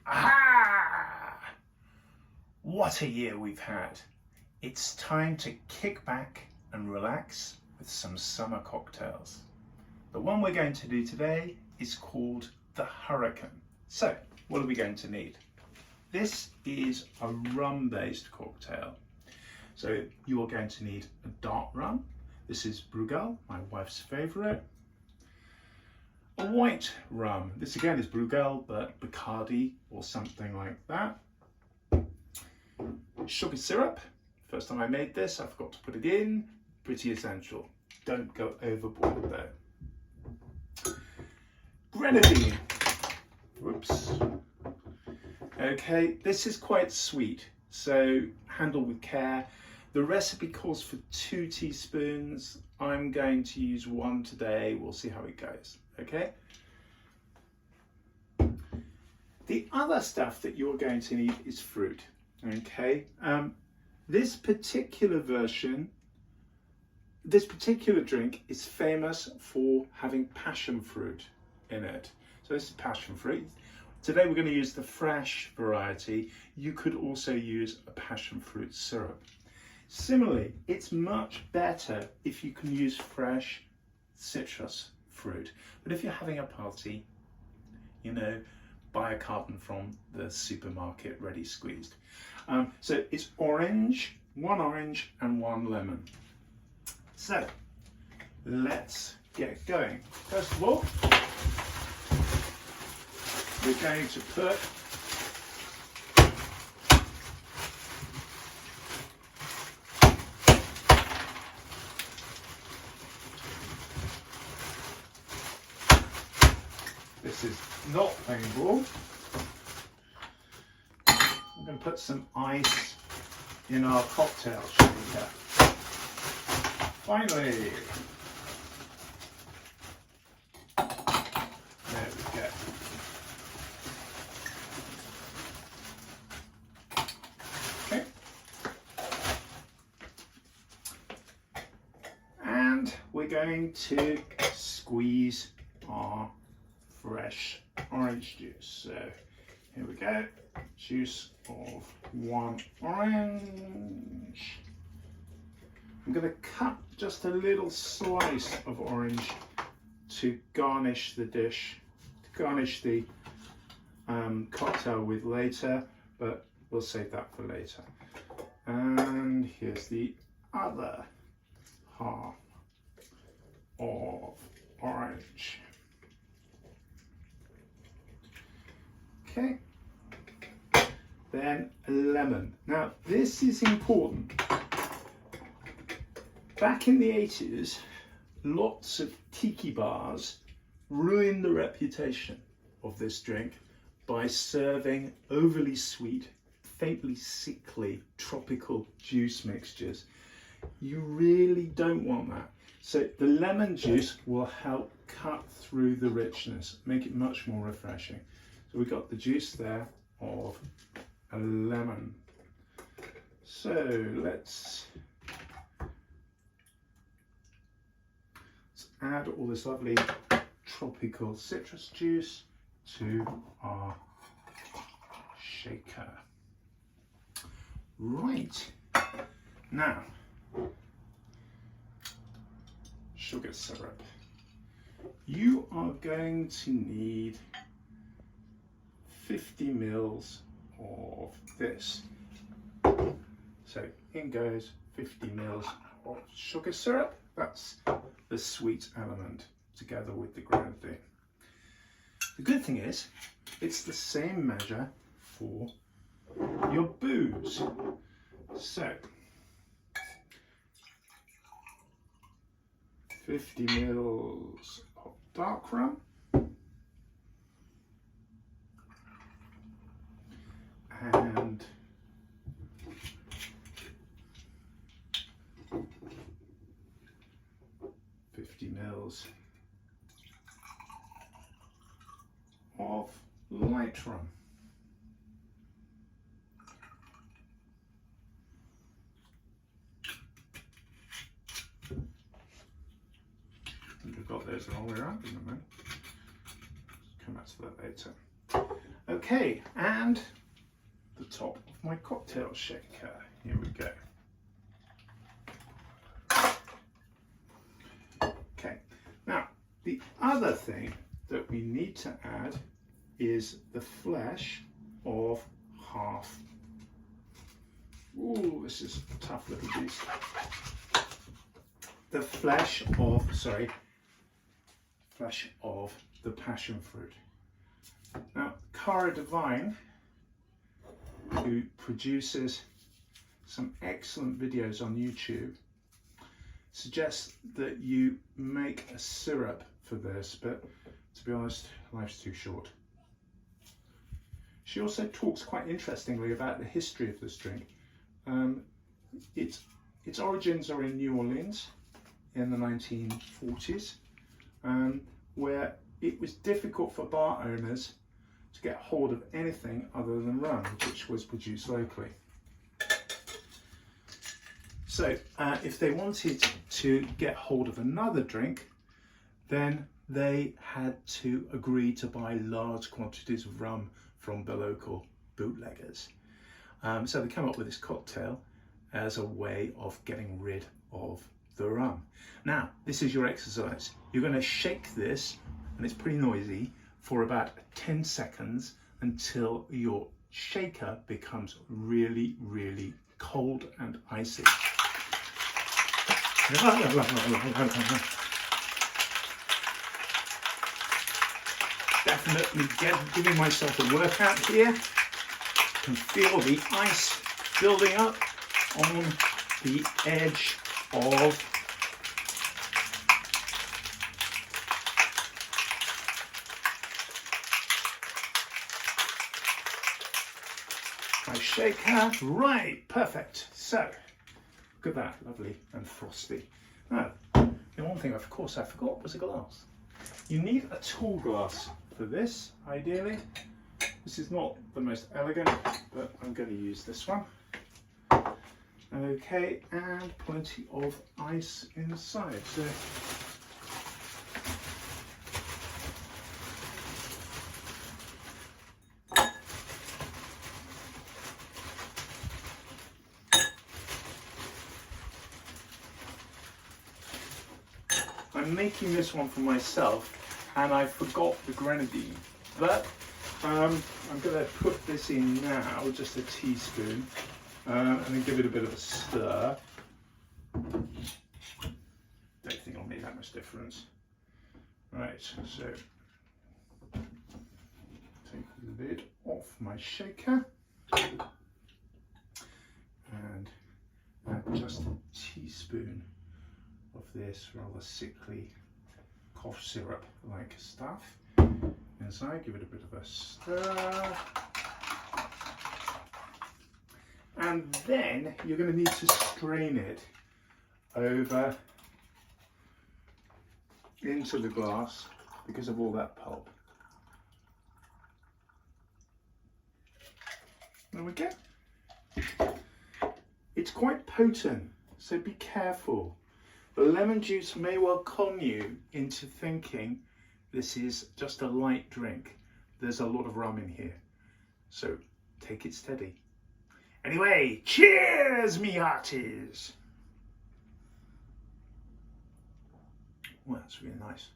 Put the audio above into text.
Aha! What a year we've had. It's time to kick back and relax with some summer cocktails. The one we're going to do today is called the Hurricane. So, what are we going to need? This is a rum-based cocktail. So you are going to need a dark rum. This is Brugal, my wife's favourite. A white rum. This again is Brugal, but Bacardi or something like that. Sugar syrup. First time I made this, I forgot to put it in. Pretty essential. Don't go overboard though. Grenadine. Whoops. Okay, this is quite sweet, so handle with care. The recipe calls for 2 teaspoons. I'm going to use 1 today. We'll see how it goes, okay? The other stuff that you're going to need is fruit, okay? This particular drink is famous for having passion fruit in it. So this is passion fruit. Today we're going to use the fresh variety. You could also use a passion fruit syrup. Similarly, it's much better if you can use fresh citrus fruit. But if you're having a party, you know, buy a carton from the supermarket ready squeezed. So it's orange, 1 orange and 1 lemon. So let's get going. First of all, we're going to put this is not painful. I'm going to put some ice in our cocktail shaker. Finally, there we go. Okay, and we're going to squeeze our fresh orange juice. So here we go, juice of 1 orange. I'm going to cut just a little slice of orange to garnish the dish, to garnish the cocktail with later, but we'll save that for later. And here's the other half of orange. Okay, then a lemon. Now this is important. Back in the 80s, lots of tiki bars ruined the reputation of this drink by serving overly sweet, faintly sickly tropical juice mixtures. You really don't want that. So the lemon juice will help cut through the richness, make it much more refreshing. So we've got the juice there of a lemon. So let's add all this lovely tropical citrus juice to our shaker. Right, now sugar syrup. You are going to need 50 mils of this. So in goes 50 mils of sugar syrup. That's the sweet element together with the grenadine. The good thing is, it's the same measure for your booze. So 50 mils of dark rum, and 50 mils of light rum. We've got those the wrong way around, isn't it? Come back to that later. Okay, and the top of my cocktail shaker. Here we go. Okay, now the other thing that we need to add is the flesh of half. Ooh, this is a tough little beast. The flesh of the passion fruit. Now, Cara Devine, who produces some excellent videos on YouTube, suggests that you make a syrup for this, but to be honest, life's too short. She also talks quite interestingly about the history of this drink. Its origins are in New Orleans in the 1940s, where it was difficult for bar owners to get hold of anything other than rum, which was produced locally. So if they wanted to get hold of another drink, then they had to agree to buy large quantities of rum from the local bootleggers. So they come up with this cocktail as a way of getting rid of the rum. Now, this is your exercise. You're going to shake this, and it's pretty noisy, for about 10 seconds until your shaker becomes really, really cold and icy. Definitely giving myself a workout here. Can feel the ice building up on the edge of my shaker. Right, perfect. So, look at that, lovely and frosty. Now, the one thing of course I forgot was a glass. You need a tall glass for this, ideally. This is not the most elegant, but I'm going to use this one. Okay, and plenty of ice inside. So I'm making this one for myself, and I forgot the grenadine, but I'm going to put this in now, just a teaspoon, and then give it a bit of a stir. Don't think it'll make that much difference. Right, so take the lid off my shaker and add just a teaspoon of this rather sickly cough syrup like stuff inside. Give it a bit of a stir, and then you're going to need to strain it over into the glass because of all that pulp. There we go. It's quite potent, so be careful. The lemon juice may well con you into thinking this is just a light drink. There's a lot of rum in here, so take it steady. Anyway, cheers, me hearties! Well, that's really nice.